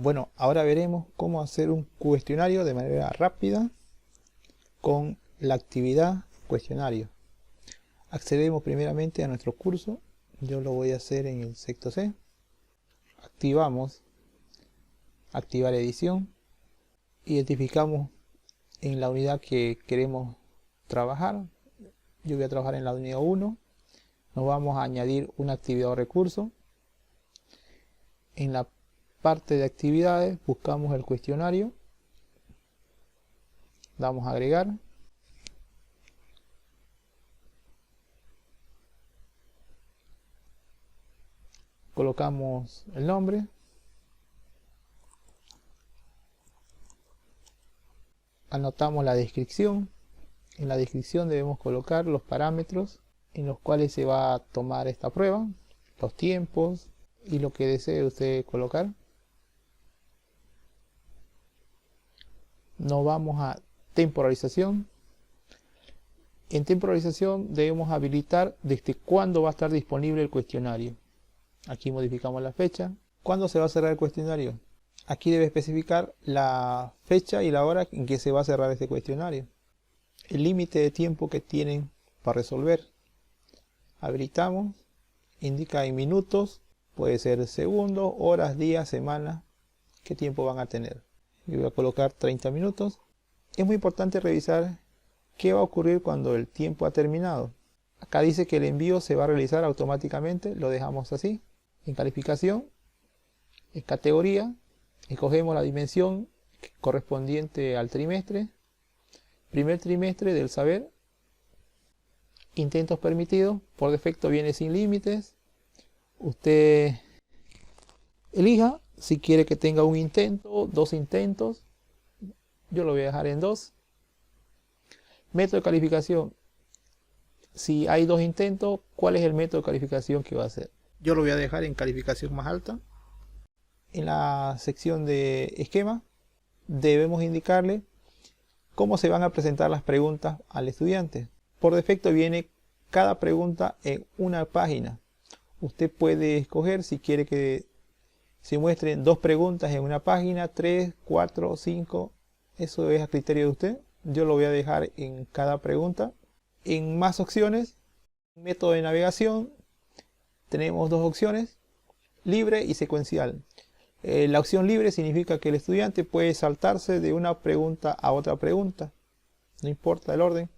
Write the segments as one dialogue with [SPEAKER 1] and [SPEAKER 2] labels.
[SPEAKER 1] Bueno, ahora veremos cómo hacer un cuestionario de manera rápida con la actividad cuestionario. Accedemos primeramente a nuestro curso. Yo lo voy a hacer en el sector C. Activamos activar edición. Identificamos en la unidad que queremos trabajar. Yo voy a trabajar en la unidad 1. Nos vamos a añadir una actividad o recurso. En la parte de actividades buscamos el cuestionario. Damos a agregar. Colocamos el nombre. Anotamos la descripción. En la descripción debemos colocar los parámetros en los cuales se va a tomar esta prueba, los tiempos y lo que desee usted colocar. Nos vamos a temporalización. En temporalización debemos habilitar desde cuándo va a estar disponible el cuestionario. Aquí modificamos la fecha. ¿Cuándo se va a cerrar el cuestionario? Aquí debe especificar la fecha y la hora en que se va a cerrar este cuestionario. El límite de tiempo que tienen para resolver. Habilitamos. Indica en minutos. Puede ser segundos, horas, días, semanas. ¿Qué tiempo van a tener? Yo voy a colocar 30 minutos. Es muy importante revisar qué va a ocurrir cuando el tiempo ha terminado. Acá dice que el envío se va a realizar automáticamente. Lo dejamos así. En calificación, en categoría, escogemos la dimensión correspondiente al trimestre. Primer trimestre del saber. Intentos permitidos. Por defecto viene sin límites. Usted elija si quiere que tenga un intento, dos intentos. Yo lo voy a dejar en 2. Método de calificación. Si hay 2 intentos, ¿cuál es el método de calificación que va a hacer? Yo lo voy a dejar en calificación más alta. En la sección de esquema debemos indicarle cómo se van a presentar las preguntas al estudiante. Por defecto viene cada pregunta en una página. Usted puede escoger si quiere que se muestren 2 preguntas en una página, 3, 4, 5. Eso es a criterio de usted. Yo lo voy a dejar en cada pregunta. En más opciones, método de navegación, tenemos 2 opciones, libre y secuencial. La opción libre significa que el estudiante puede saltarse de una pregunta a otra pregunta, no importa el orden.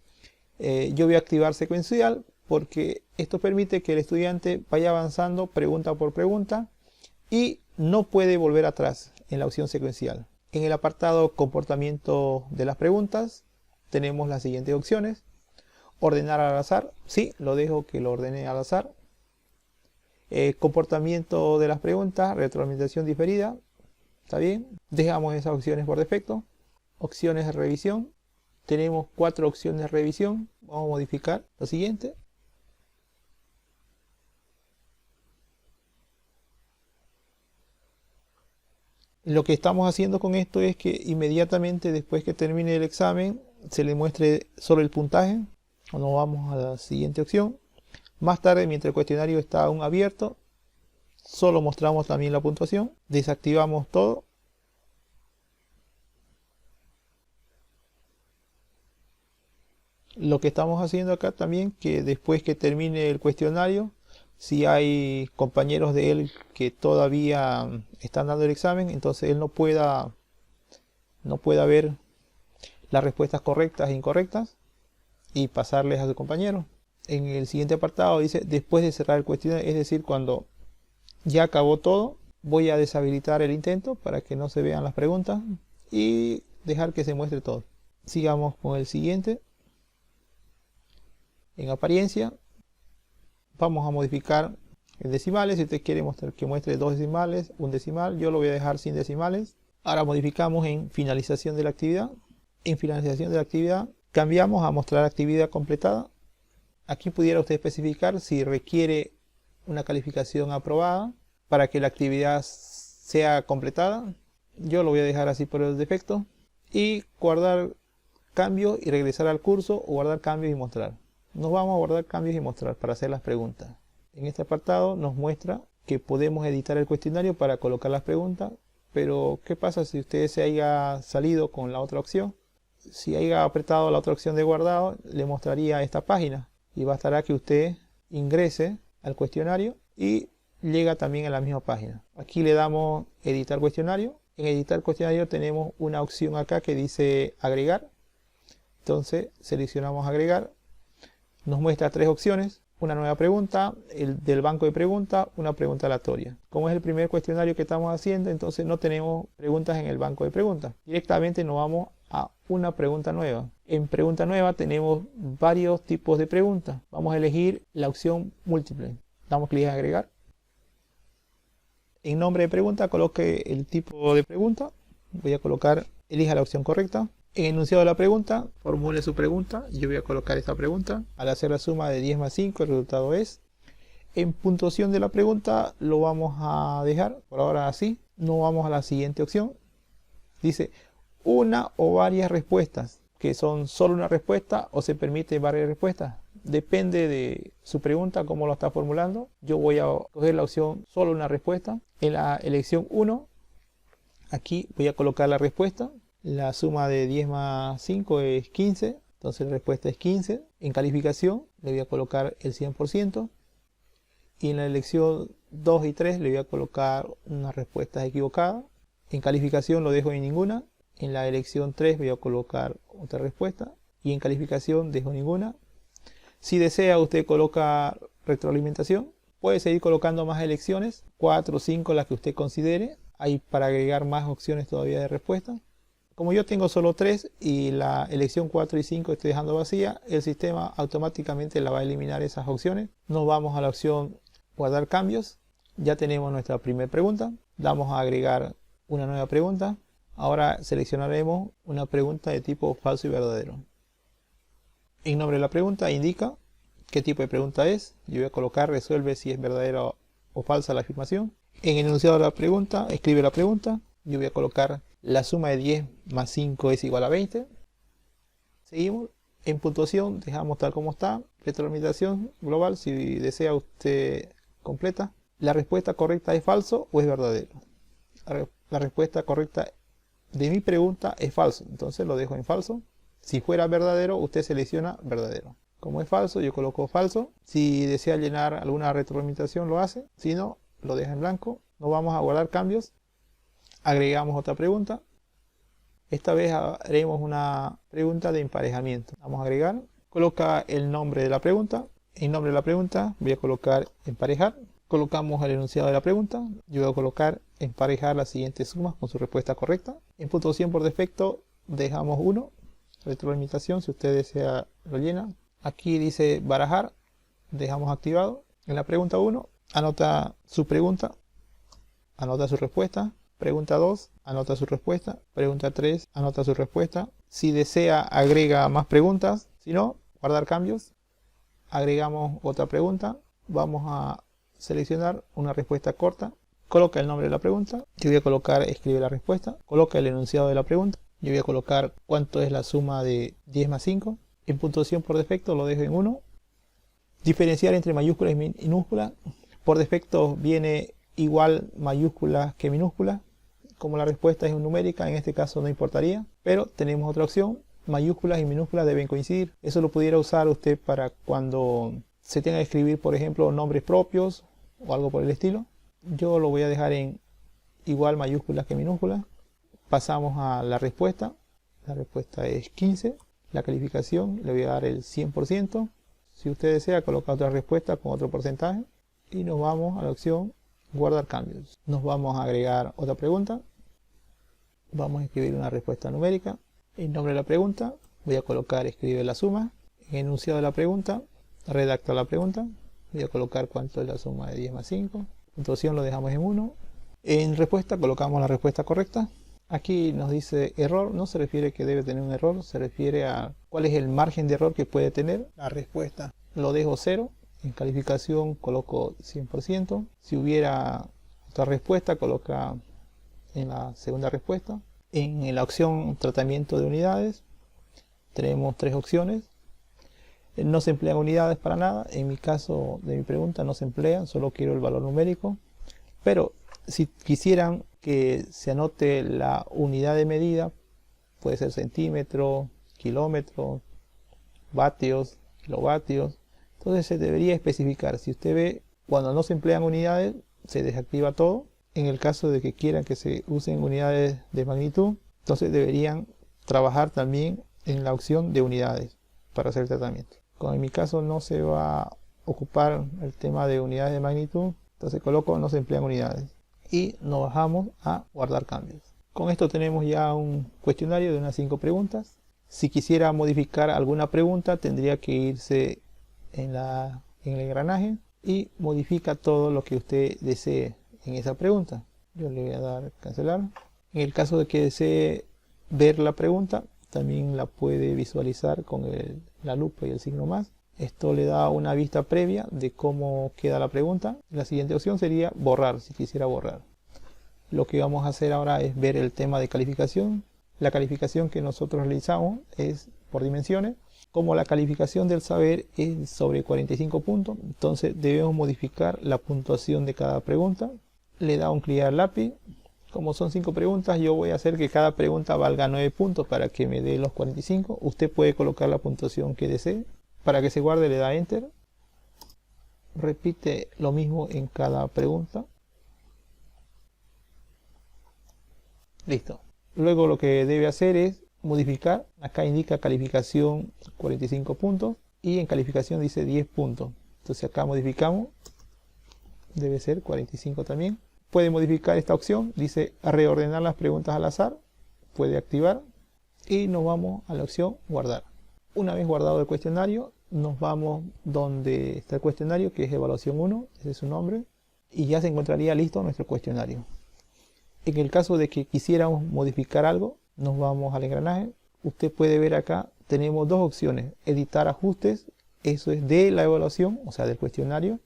[SPEAKER 1] Yo voy a activar secuencial porque esto permite que el estudiante vaya avanzando pregunta por pregunta y no puede volver atrás en la opción secuencial. En el apartado comportamiento de las preguntas tenemos las siguientes opciones. Ordenar al azar, sí, lo dejo que lo ordene al azar. Comportamiento de las preguntas, retroalimentación diferida, está bien. Dejamos esas opciones por defecto. Opciones de revisión, tenemos 4 opciones de revisión. Vamos a modificar lo siguiente. Lo que estamos haciendo con esto es que inmediatamente después que termine el examen se le muestre solo el puntaje. Nos vamos a la siguiente opción. Más tarde, mientras el cuestionario está aún abierto, solo mostramos también la puntuación. Desactivamos todo. Lo que estamos haciendo acá también, que después que termine el cuestionario, si hay compañeros de él que todavía están dando el examen, entonces él no pueda ver las respuestas correctas e incorrectas y pasarles a su compañero. En el siguiente apartado dice después de cerrar el cuestionario, es decir, cuando ya acabó todo, voy a deshabilitar el intento para que no se vean las preguntas y dejar que se muestre todo. Sigamos con el siguiente. En apariencia vamos a modificar en decimales. Si usted quiere mostrar que muestre 2 decimales, un decimal, yo lo voy a dejar sin decimales. Ahora modificamos en finalización de la actividad. En finalización de la actividad cambiamos a mostrar actividad completada. Aquí pudiera usted especificar si requiere una calificación aprobada para que la actividad sea completada. Yo lo voy a dejar así por el defecto. Y guardar cambios y regresar al curso o guardar cambios y mostrar. Nos vamos a guardar cambios y mostrar para hacer las preguntas. En este apartado nos muestra que podemos editar el cuestionario para colocar las preguntas. pero ¿qué pasa si usted se haya salido con la otra opción? Si haya apretado la otra opción de guardado, le mostraría esta página y bastará que usted ingrese al cuestionario y llega también a la misma página. Aquí le damos editar cuestionario. En editar cuestionario tenemos una opción acá que dice agregar. Entonces seleccionamos agregar. Nos muestra tres opciones. Una nueva pregunta, el del banco de preguntas, una pregunta aleatoria. Como es el primer cuestionario que estamos haciendo, entonces no tenemos preguntas en el banco de preguntas. Directamente nos vamos a una pregunta nueva. En pregunta nueva tenemos varios tipos de preguntas. Vamos a elegir la opción múltiple. Damos clic en agregar. En nombre de pregunta coloque el tipo de pregunta. Voy a colocar, elija la opción correcta. En enunciado de la pregunta, formule su pregunta. Yo voy a colocar esta pregunta. Al hacer la suma de 10 más 5, el resultado es. En puntuación de la pregunta lo vamos a dejar por ahora así. No vamos a la siguiente opción. Dice una o varias respuestas, que son solo una respuesta o se permite varias respuestas. Depende de su pregunta, cómo lo está formulando. Yo voy a coger la opción solo una respuesta. En la elección 1, aquí voy a colocar la respuesta. La suma de 10 más 5 es 15, entonces la respuesta es 15. En calificación le voy a colocar el 100%. Y en la elección 2 y 3 le voy a colocar una respuesta equivocada. En calificación lo dejo en ninguna. En la elección 3 voy a colocar otra respuesta. Y en calificación dejo ninguna. Si desea, usted coloca retroalimentación. Puede seguir colocando más elecciones, 4 o 5 las que usted considere. Hay para agregar más opciones todavía de respuesta. Como yo tengo solo 3 y la elección 4 y 5 estoy dejando vacía, el sistema automáticamente la va a eliminar esas opciones. Nos vamos a la opción guardar cambios. Ya tenemos nuestra primera pregunta. Damos a agregar una nueva pregunta. Ahora seleccionaremos una pregunta de tipo falso y verdadero. En nombre de la pregunta indica qué tipo de pregunta es. Yo voy a colocar resuelve si es verdadera o falsa la afirmación. En el enunciado de la pregunta escribe la pregunta. Yo voy a colocar la suma de 10 más 5 es igual a 20. Seguimos. En puntuación dejamos tal como está. Retroalimentación global, si desea usted completa. La respuesta correcta es falso o es verdadero. La respuesta correcta de mi pregunta es falso, entonces lo dejo en falso. Si fuera verdadero, usted selecciona verdadero. Como es falso, yo coloco falso. Si desea llenar alguna retroalimentación, lo hace. Si no, lo deja en blanco. No vamos a guardar cambios. Agregamos otra pregunta. Esta vez haremos una pregunta de emparejamiento. Vamos a agregar. Coloca el nombre de la pregunta. En nombre de la pregunta voy a colocar emparejar. Colocamos el enunciado de la pregunta. Yo voy a colocar emparejar las siguientes sumas con su respuesta correcta. En puntuación por defecto dejamos 1. Retroalimentación, si usted desea, lo llena. Aquí dice barajar. Dejamos activado. En la pregunta 1 anota su pregunta. Anota su respuesta. Pregunta 2, anota su respuesta. Pregunta 3, anota su respuesta. Si desea, agrega más preguntas. Si no, guardar cambios. Agregamos otra pregunta. Vamos a seleccionar una respuesta corta. Coloca el nombre de la pregunta. Yo voy a colocar escribe la respuesta. Coloca el enunciado de la pregunta. Yo voy a colocar cuánto es la suma de 10 más 5. En puntuación por defecto lo dejo en 1. Diferenciar entre mayúsculas y minúsculas. Por defecto viene igual mayúsculas que minúsculas. Como la respuesta es numérica, en este caso no importaría, pero tenemos otra opción, mayúsculas y minúsculas deben coincidir. Eso lo pudiera usar usted para cuando se tenga que escribir, por ejemplo, nombres propios o algo por el estilo. Yo lo voy a dejar en igual mayúsculas que minúsculas. Pasamos a la respuesta es 15. La calificación le voy a dar el 100%. Si usted desea, coloca otra respuesta con otro porcentaje. Y nos vamos a la opción guardar cambios. Nos vamos a agregar otra pregunta. Vamos a escribir una respuesta numérica. En nombre de la pregunta voy a colocar escribe la suma. En enunciado de la pregunta, redacta la pregunta. Voy a colocar cuánto es la suma de 10 más 5. Puntuación lo dejamos en 1. En respuesta colocamos la respuesta correcta. Aquí nos dice error. No se refiere que debe tener un error. Se refiere a cuál es el margen de error que puede tener. La respuesta lo dejo 0. En calificación coloco 100%. Si hubiera otra respuesta, coloca en la segunda respuesta. En la opción tratamiento de unidades tenemos 3 opciones. No se emplean unidades para nada. En mi caso de mi pregunta no se emplean, solo quiero el valor numérico. Pero Si quisieran que se anote la unidad de medida, puede ser centímetro, kilómetro, vatios, kilovatios. Entonces se debería especificar. Si usted ve, cuando no se emplean unidades, se desactiva todo. En el caso de que quieran que se usen unidades de magnitud, entonces deberían trabajar también en la opción de unidades para hacer el tratamiento. Como en mi caso no se va a ocupar el tema de unidades de magnitud, entonces coloco no se emplean unidades y nos bajamos a guardar cambios. Con esto tenemos ya un cuestionario de unas 5 preguntas. Si quisiera modificar alguna pregunta, tendría que irse en el engranaje y modifica todo lo que usted desee en esa pregunta. Yo le voy a dar cancelar. En el caso de que desee ver la pregunta, también la puede visualizar con la lupa y el signo más. Esto le da una vista previa de cómo queda la pregunta. La siguiente opción sería borrar, si quisiera borrar. Lo que vamos a hacer ahora es ver el tema de calificación. La calificación que nosotros realizamos es por dimensiones. Como la calificación del saber es sobre 45 puntos, entonces debemos modificar la puntuación de cada pregunta. Le da un clic al lápiz. Como son 5 preguntas, yo voy a hacer que cada pregunta valga 9 puntos para que me dé los 45. Usted puede colocar la puntuación que desee. Para que se guarde le da Enter. Repite lo mismo en cada pregunta. Listo. Luego lo que debe hacer es modificar. Acá indica calificación 45 puntos y en calificación dice 10 puntos. Entonces acá modificamos. Debe ser 45 también. Puede modificar esta opción. Dice reordenar las preguntas al azar. Puede activar. Y nos vamos a la opción guardar. Una vez guardado el cuestionario, nos vamos donde está el cuestionario, que es evaluación 1, ese es su nombre, y ya se encontraría listo nuestro cuestionario. En el caso de que quisiéramos modificar algo, nos vamos al engranaje. Usted puede ver acá, tenemos dos opciones: editar ajustes, eso es de la evaluación, o sea del cuestionario,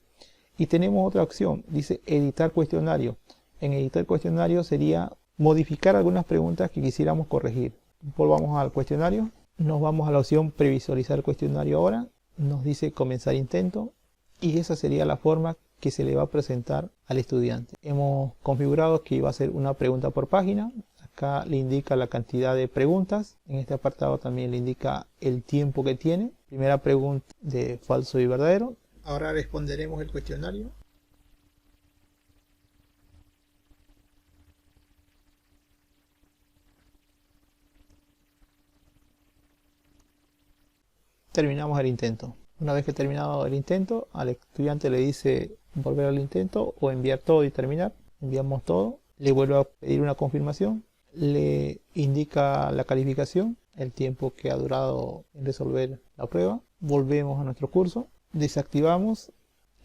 [SPEAKER 1] y tenemos otra opción, dice editar cuestionario. En editar cuestionario sería modificar algunas preguntas que quisiéramos corregir. Volvamos al cuestionario. Nos vamos a la opción previsualizar el cuestionario ahora. Nos dice comenzar intento. Y esa sería la forma que se le va a presentar al estudiante. Hemos configurado que iba a ser una pregunta por página. Acá le indica la cantidad de preguntas. En este apartado también le indica el tiempo que tiene. Primera pregunta de falso y verdadero. Ahora responderemos el cuestionario. Terminamos el intento. Una vez que terminado el intento, al estudiante le dice volver al intento o enviar todo y terminar. Enviamos todo. Le vuelve a pedir una confirmación. Le indica la calificación, el tiempo que ha durado en resolver la prueba. Volvemos a nuestro curso. Desactivamos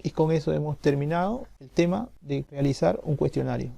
[SPEAKER 1] y con eso hemos terminado el tema de realizar un cuestionario.